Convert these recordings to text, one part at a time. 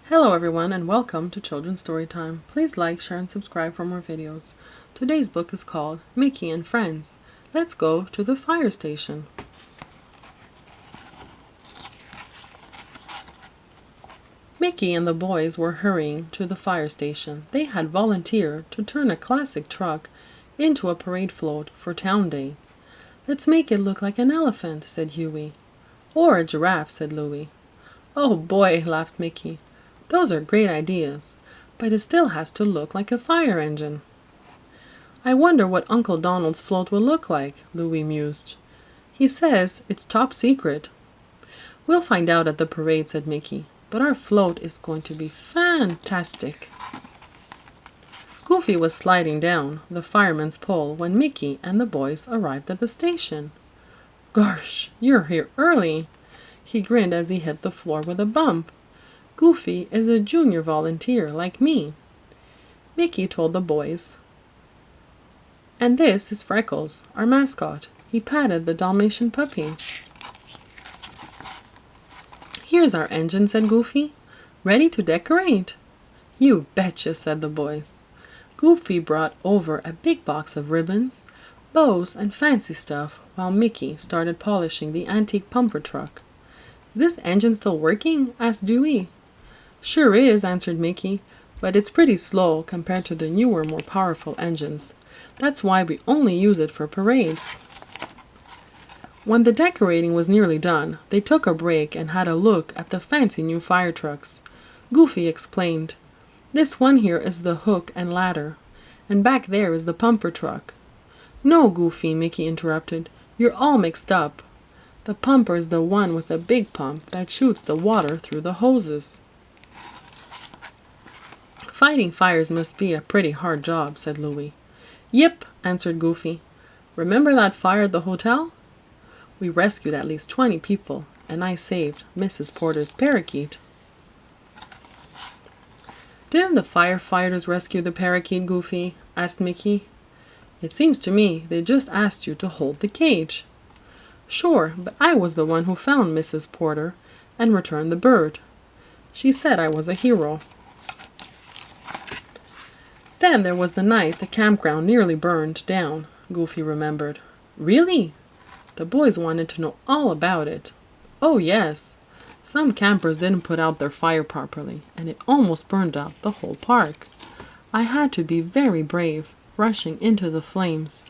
Hello everyone and welcome to Children's Storytime. Please like, share and subscribe for more videos. Today's book is called Mickey and Friends. Let's go to the fire station. Mickey and the boys were hurrying to the fire station. They had volunteered to turn a classic truck into a parade float for Town Day. "Let's make it look like an elephant," said Huey. "Or a giraffe," said Louie. "Oh boy," laughed Mickey. "Those are great ideas, but it still has to look like a fire engine." "I wonder what Uncle Donald's float will look like," Louie mused. "He says it's top secret." "We'll find out at the parade," said Mickey, "but our float is going to be fantastic." Goofy was sliding down the fireman's pole when Mickey and the boys arrived at the station. "Gosh, you're here early!" He grinned as he hit the floor with a bump. "Goofy is a junior volunteer like me," Mickey told the boys. "And this is Freckles, our mascot." He patted the Dalmatian puppy. "Here's our engine," said Goofy. "Ready to decorate?" "You betcha," said the boys. Goofy brought over a big box of ribbons, bows, and fancy stuff while Mickey started polishing the antique pumper truck. "Is this engine still working?" asked Dewey. "Sure is," answered Mickey, "but it's pretty slow compared to the newer, more powerful engines. That's why we only use it for parades." When the decorating was nearly done, they took a break and had a look at the fancy new fire trucks. Goofy explained, "This one here is the hook and ladder, and back there is the pumper truck." "No, Goofy," Mickey interrupted, "you're all mixed up. The pumper is the one with the big pump that shoots the water through the hoses." "Fighting fires must be a pretty hard job," said Louie. "Yep," answered Goofy. "Remember that fire at the hotel? We rescued at least 20 people, and I saved Mrs. Porter's parakeet." "Didn't the firefighters rescue the parakeet, Goofy?" asked Mickey. "It seems to me they just asked you to hold the cage." "Sure, but I was the one who found Mrs. Porter and returned the bird. She said I was a hero." "Then there was the night the campground nearly burned down," Goofy remembered. "Really?" The boys wanted to know all about it. "Oh yes. Some campers didn't put out their fire properly, and it almost burned out the whole park. I had to be very brave, rushing into the flames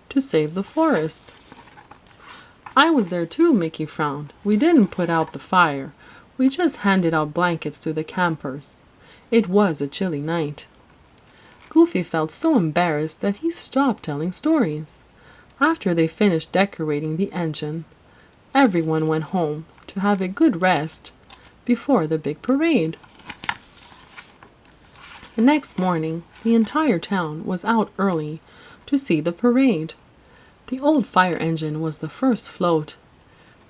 to save the forest." "I was there too," Mickey frowned. "We didn't put out the fire. We just handed out blankets to the campers. It was a chilly night." Goofy felt so embarrassed that he stopped telling stories. After they finished decorating the engine, everyone went home to have a good rest before the big parade. The next morning, the entire town was out early to see the parade. The old fire engine was the first float.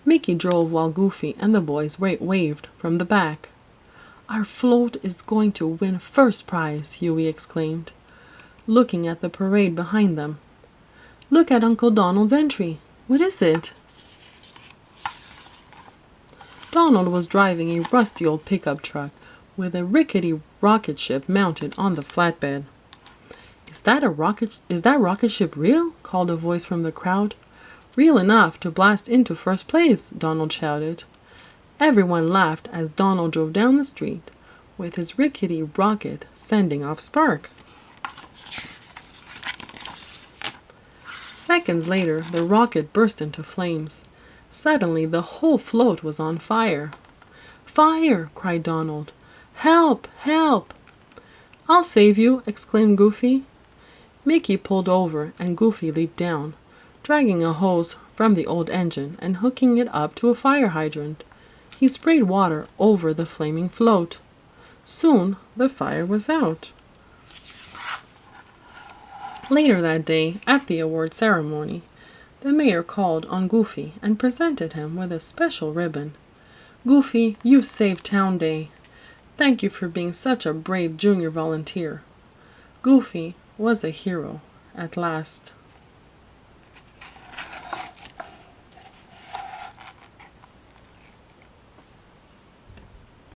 Mickey drove while Goofy and the boys waved from the back. "Our float is going to win first prize," Huey exclaimed, looking at the parade behind them. "Look at Uncle Donald's entry. What is it?" Donald was driving a rusty old pickup truck with a rickety rocket ship mounted on the flatbed. Is that rocket ship real?" called a voice from the crowd. "Real enough to blast into first place," Donald shouted. Everyone laughed as Donald drove down the street with his rickety rocket sending off sparks. Seconds later, the rocket burst into flames. Suddenly, the whole float was on fire. "Fire!" cried Donald. "Help! Help!" "I'll save you!" exclaimed Goofy. Mickey pulled over and Goofy leaped down, dragging a hose from the old engine and hooking it up to a fire hydrant. He sprayed water over the flaming float. Soon the fire was out. Later that day, at the award ceremony, the mayor called on Goofy and presented him with a special ribbon. "Goofy, you saved Town Day. Thank you for being such a brave junior volunteer." Goofy was a hero at last.